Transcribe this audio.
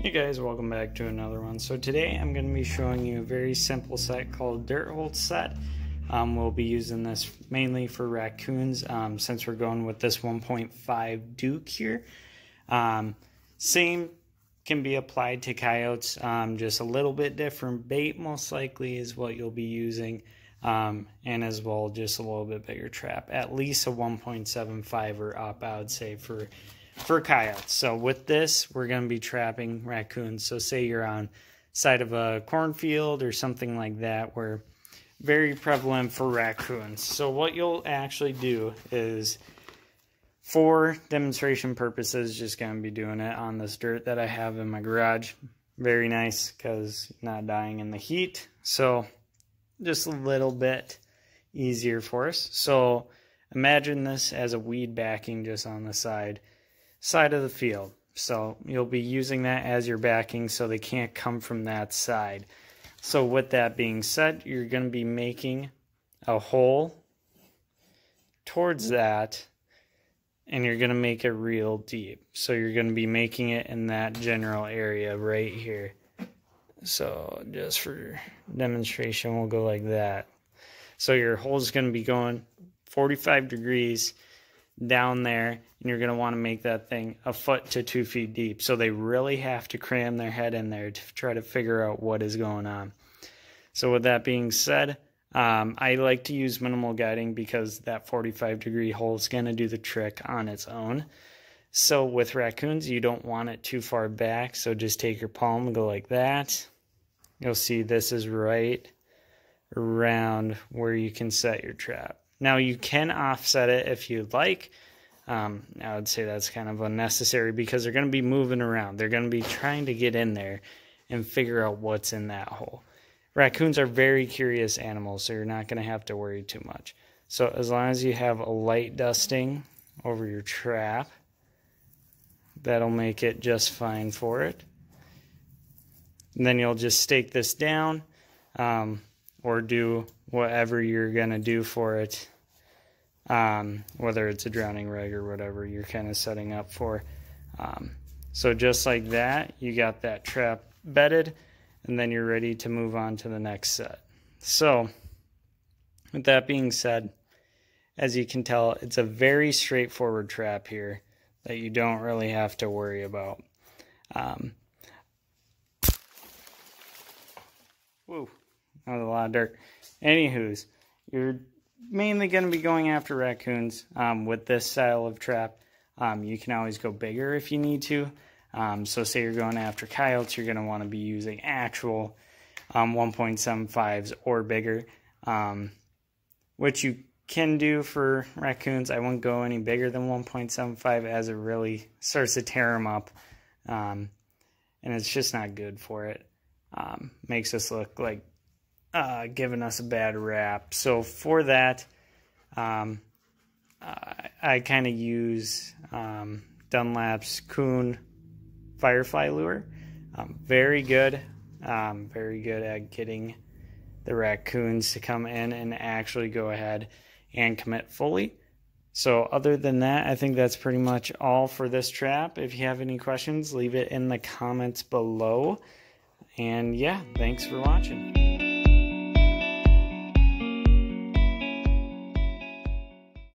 Hey guys, welcome back to another one. So today I'm going to be showing you a very simple set called Dirt Hole Set. We'll be using this mainly for raccoons since we're going with this 1.5 Duke here. Same can be applied to coyotes, just a little bit different bait most likely is what you'll be using, and as well just a little bit bigger trap, at least a 1.75 or up I would say for coyotes. So with this, we're going to be trapping raccoons. So say you're on side of a cornfield or something like that, where very prevalent for raccoons. So what you'll actually do is, for demonstration purposes, just going to be doing it on this dirt that I have in my garage. Very nice because not dying in the heat. So just a little bit easier for us. So imagine this as a weed backing just on the side of the field. So you'll be using that as your backing so they can't come from that side. So with that being said, you're going to be making a hole towards that, and you're going to make it real deep. So you're going to be making it in that general area right here. So just for demonstration, we'll go like that. So your hole is going to be going 45 degrees down there, and you're going to want to make that thing a foot to 2 feet deep. So they really have to cram their head in there to try to figure out what is going on. So with that being said, I like to use minimal guiding because that 45-degree hole is going to do the trick on its own. So with raccoons, you don't want it too far back, so just take your palm and go like that. You'll see this is right around where you can set your trap. Now you can offset it if you'd like. I would say that's kind of unnecessary because they're going to be moving around. They're going to be trying to get in there and figure out what's in that hole. Raccoons are very curious animals, so you're not going to have to worry too much. So as long as you have a light dusting over your trap, that'll make it just fine for it. And then you'll just stake this down, or do whatever you're going to do for it. Whether it's a drowning rag or whatever you're kind of setting up for. So just like that, you got that trap bedded, and then you're ready to move on to the next set. So with that being said, as you can tell, it's a very straightforward trap here that you don't really have to worry about. Woo, that was a lot of dirt. Anywho's, you're mainly going to be going after raccoons with this style of trap. You can always go bigger if you need to. So say you're going after coyotes, you're going to want to be using actual 1.75s or bigger, which you can do for raccoons. I wouldn't go any bigger than 1.75 as it really starts to tear them up, and it's just not good for it. Makes us look like giving us a bad rap. So for that, I kind of use Dunlap's Coon Firefly Lure. Very good at getting the raccoons to come in and actually go ahead and commit fully. So other than that, I think that's pretty much all for this trap. If you have any questions, leave it in the comments below. And yeah, thanks for watching.